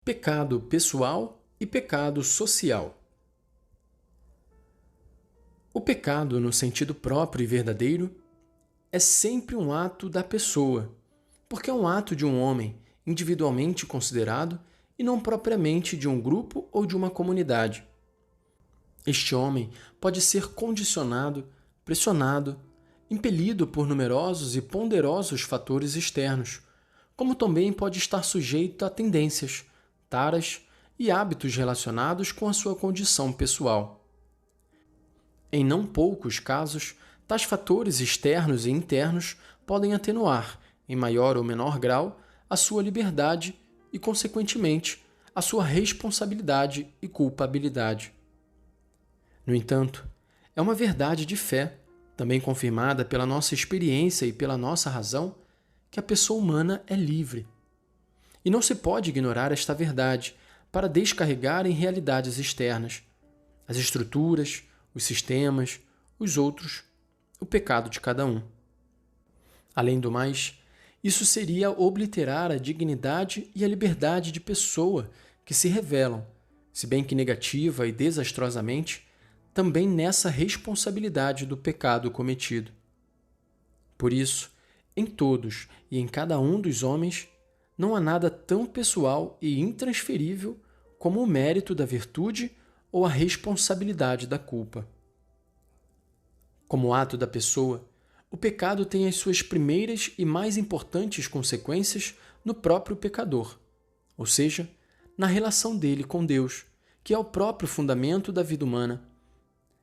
Pecado pessoal e pecado social. O pecado, no sentido próprio e verdadeiro, é sempre um ato da pessoa, porque é um ato de um homem individualmente considerado e não propriamente de um grupo ou de uma comunidade. Este homem pode ser condicionado, pressionado, impelido por numerosos e ponderosos fatores externos, como também pode estar sujeito a tendências, taras e hábitos relacionados com a sua condição pessoal. Em não poucos casos, tais fatores externos e internos podem atenuar, em maior ou menor grau, a sua liberdade e, consequentemente, a sua responsabilidade e culpabilidade. No entanto, é uma verdade de fé, também confirmada pela nossa experiência e pela nossa razão, que a pessoa humana é livre. E não se pode ignorar esta verdade para descarregar em realidades externas, as estruturas, os sistemas, os outros, o pecado de cada um. Além do mais, isso seria obliterar a dignidade e a liberdade de pessoa que se revelam, se bem que negativa e desastrosamente, também nessa responsabilidade do pecado cometido. Por isso, em todos e em cada um dos homens, não há nada tão pessoal e intransferível como o mérito da virtude ou a responsabilidade da culpa. Como ato da pessoa, o pecado tem as suas primeiras e mais importantes consequências no próprio pecador, ou seja, na relação dele com Deus, que é o próprio fundamento da vida humana,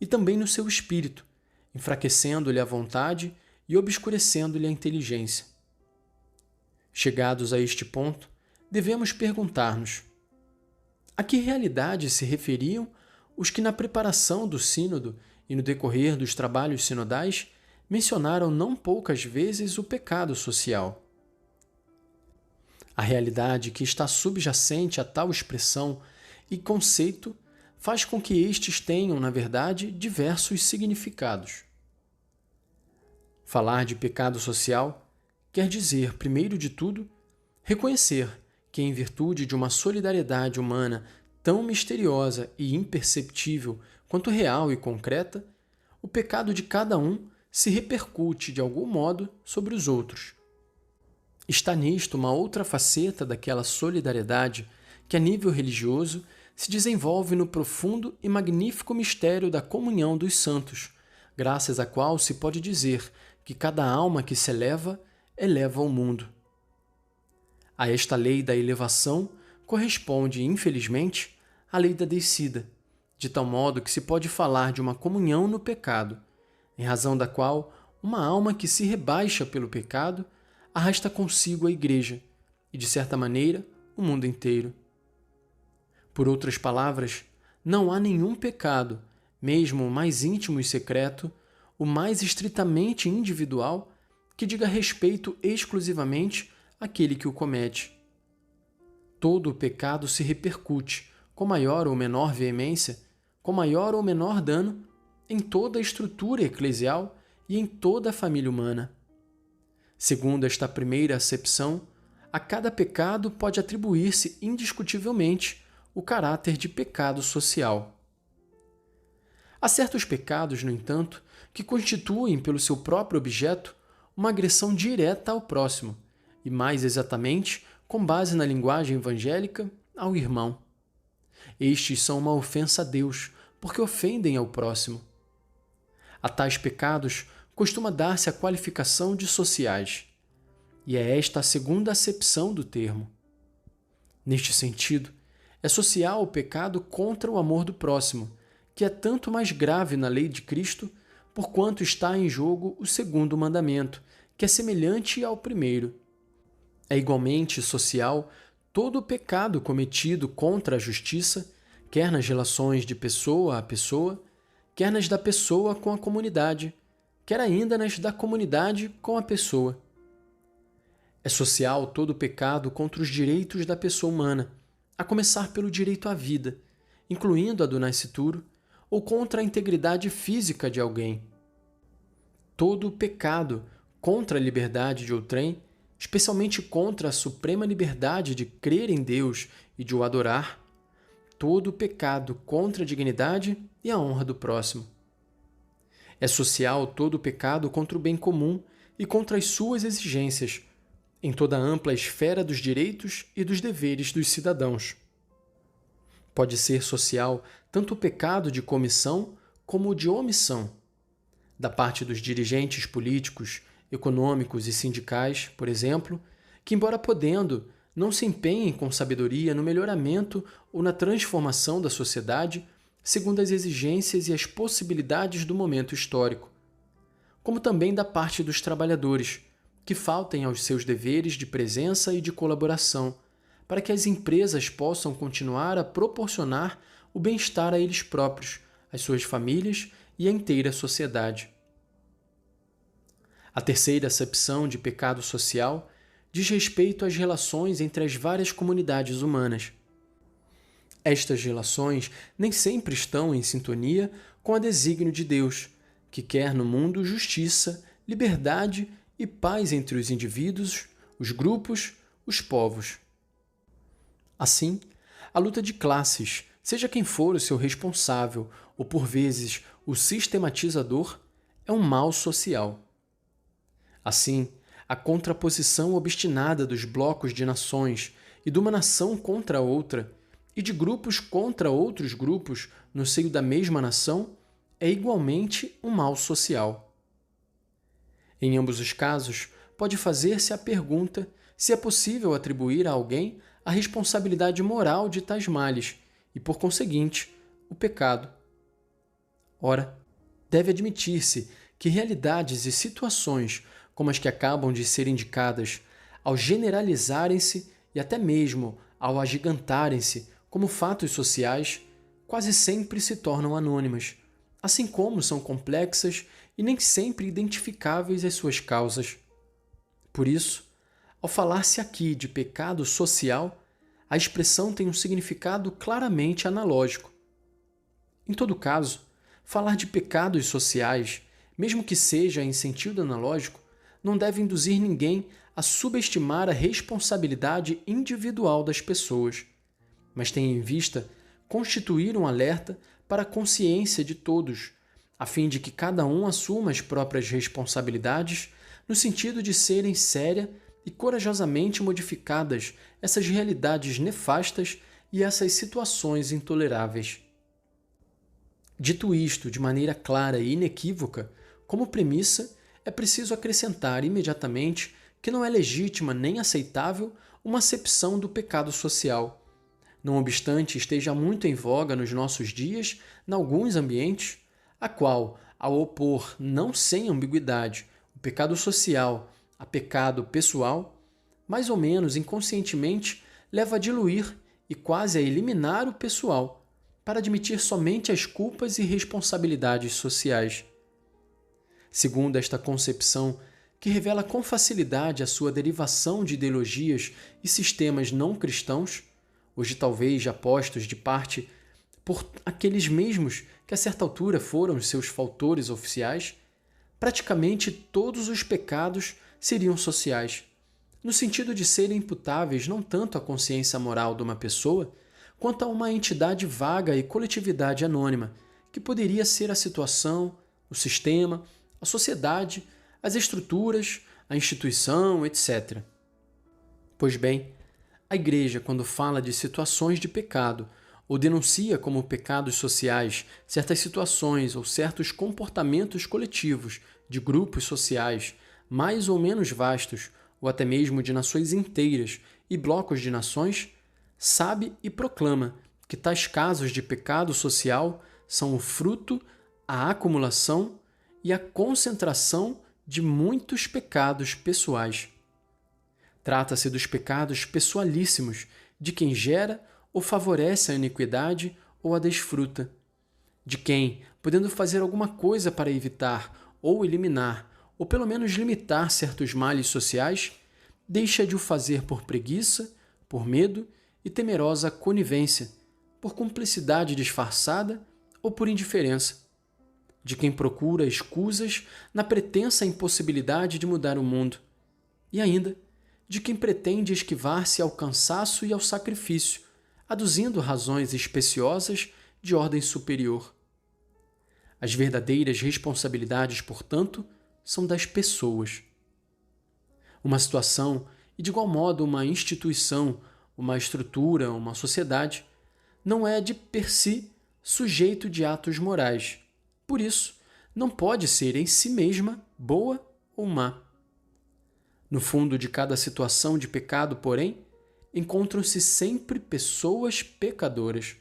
e também no seu espírito, enfraquecendo-lhe a vontade e obscurecendo-lhe a inteligência. Chegados a este ponto, devemos perguntar-nos: a que realidade se referiam os que na preparação do sínodo e no decorrer dos trabalhos sinodais mencionaram não poucas vezes o pecado social? A realidade que está subjacente a tal expressão e conceito faz com que estes tenham, na verdade, diversos significados. Falar de pecado social quer dizer, primeiro de tudo, reconhecer que, em virtude de uma solidariedade humana tão misteriosa e imperceptível quanto real e concreta, o pecado de cada um se repercute de algum modo sobre os outros. Está nisto uma outra faceta daquela solidariedade que, a nível religioso, se desenvolve no profundo e magnífico mistério da comunhão dos santos, graças à qual se pode dizer que cada alma que se eleva, eleva o mundo. A esta lei da elevação corresponde, infelizmente, a lei da descida, de tal modo que se pode falar de uma comunhão no pecado, em razão da qual uma alma que se rebaixa pelo pecado arrasta consigo a Igreja e, de certa maneira, o mundo inteiro. Por outras palavras, não há nenhum pecado, mesmo o mais íntimo e secreto, o mais estritamente individual, que diga respeito exclusivamente àquele que o comete. Todo o pecado se repercute, com maior ou menor veemência, com maior ou menor dano, em toda a estrutura eclesial e em toda a família humana. Segundo esta primeira acepção, a cada pecado pode atribuir-se indiscutivelmente o caráter de pecado social. Há certos pecados, no entanto, que constituem, pelo seu próprio objeto, uma agressão direta ao próximo, e mais exatamente, com base na linguagem evangélica, ao irmão. Estes são uma ofensa a Deus, porque ofendem ao próximo. A tais pecados costuma dar-se a qualificação de sociais, e é esta a segunda acepção do termo. Neste sentido, é social o pecado contra o amor do próximo, que é tanto mais grave na lei de Cristo, porquanto está em jogo o segundo mandamento, que é semelhante ao primeiro. É igualmente social todo o pecado cometido contra a justiça, quer nas relações de pessoa a pessoa, quer nas da pessoa com a comunidade, quer ainda nas da comunidade com a pessoa. É social todo o pecado contra os direitos da pessoa humana, a começar pelo direito à vida, incluindo a do nascituro, ou contra a integridade física de alguém. Todo o pecado contra a liberdade de outrem, especialmente contra a suprema liberdade de crer em Deus e de o adorar, todo pecado contra a dignidade e a honra do próximo. É social todo pecado contra o bem comum e contra as suas exigências, em toda a ampla esfera dos direitos e dos deveres dos cidadãos. Pode ser social tanto o pecado de comissão como o de omissão, da parte dos dirigentes políticos, econômicos e sindicais, por exemplo, que, embora podendo, não se empenhem com sabedoria no melhoramento ou na transformação da sociedade segundo as exigências e as possibilidades do momento histórico, como também da parte dos trabalhadores, que faltem aos seus deveres de presença e de colaboração, para que as empresas possam continuar a proporcionar o bem-estar a eles próprios, às suas famílias e à inteira sociedade. A terceira acepção de pecado social diz respeito às relações entre as várias comunidades humanas. Estas relações nem sempre estão em sintonia com a desígnio de Deus, que quer no mundo justiça, liberdade e paz entre os indivíduos, os grupos, os povos. Assim, a luta de classes, seja quem for o seu responsável ou, por vezes, o sistematizador, é um mal social. Assim, a contraposição obstinada dos blocos de nações e de uma nação contra outra, e de grupos contra outros grupos no seio da mesma nação, é igualmente um mal social. Em ambos os casos, pode fazer-se a pergunta se é possível atribuir a alguém a responsabilidade moral de tais males e, por conseguinte, o pecado. Ora, deve admitir-se que realidades e situações como as que acabam de ser indicadas, ao generalizarem-se e até mesmo ao agigantarem-se como fatos sociais, quase sempre se tornam anônimas, assim como são complexas e nem sempre identificáveis as suas causas. Por isso, ao falar-se aqui de pecado social, a expressão tem um significado claramente analógico. Em todo caso, falar de pecados sociais, mesmo que seja em sentido analógico, não deve induzir ninguém a subestimar a responsabilidade individual das pessoas, mas tem em vista constituir um alerta para a consciência de todos, a fim de que cada um assuma as próprias responsabilidades no sentido de serem séria e corajosamente modificadas essas realidades nefastas e essas situações intoleráveis. Dito isto de maneira clara e inequívoca, como premissa, é preciso acrescentar imediatamente que não é legítima nem aceitável uma acepção do pecado social. Não obstante esteja muito em voga nos nossos dias, em alguns ambientes, a qual, ao opor não sem ambiguidade o pecado social a pecado pessoal, mais ou menos inconscientemente leva a diluir e quase a eliminar o pessoal, para admitir somente as culpas e responsabilidades sociais. Segundo esta concepção, que revela com facilidade a sua derivação de ideologias e sistemas não cristãos, hoje talvez já postos de parte por aqueles mesmos que a certa altura foram os seus fautores oficiais, praticamente todos os pecados seriam sociais, no sentido de serem imputáveis não tanto à consciência moral de uma pessoa, quanto a uma entidade vaga e coletividade anônima, que poderia ser a situação, o sistema, a sociedade, as estruturas, a instituição, etc. Pois bem, a Igreja, quando fala de situações de pecado, ou denuncia como pecados sociais certas situações ou certos comportamentos coletivos de grupos sociais, mais ou menos vastos, ou até mesmo de nações inteiras e blocos de nações, sabe e proclama que tais casos de pecado social são o fruto, a acumulação e a concentração de muitos pecados pessoais. Trata-se dos pecados pessoalíssimos de quem gera ou favorece a iniquidade ou a desfruta, de quem, podendo fazer alguma coisa para evitar ou eliminar, ou pelo menos limitar certos males sociais, deixa de o fazer por preguiça, por medo e temerosa conivência, por cumplicidade disfarçada ou por indiferença, de quem procura escusas na pretensa impossibilidade de mudar o mundo, e ainda de quem pretende esquivar-se ao cansaço e ao sacrifício, aduzindo razões especiosas de ordem superior. As verdadeiras responsabilidades, portanto, são das pessoas. Uma situação, e de igual modo uma instituição, uma estrutura, uma sociedade, não é de per si sujeito de atos morais. Por isso, não pode ser em si mesma boa ou má. No fundo de cada situação de pecado, porém, encontram-se sempre pessoas pecadoras.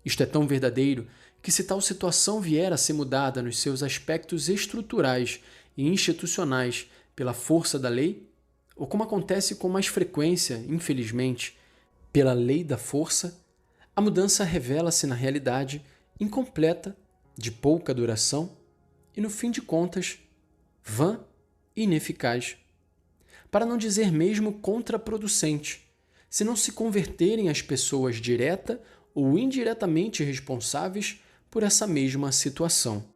Isto é tão verdadeiro que, se tal situação vier a ser mudada nos seus aspectos estruturais e institucionais pela força da lei, ou como acontece com mais frequência, infelizmente, pela lei da força, a mudança revela-se na realidade incompleta, de pouca duração e, no fim de contas, vã e ineficaz. Para não dizer mesmo contraproducente, se não se converterem as pessoas direta ou indiretamente responsáveis por essa mesma situação.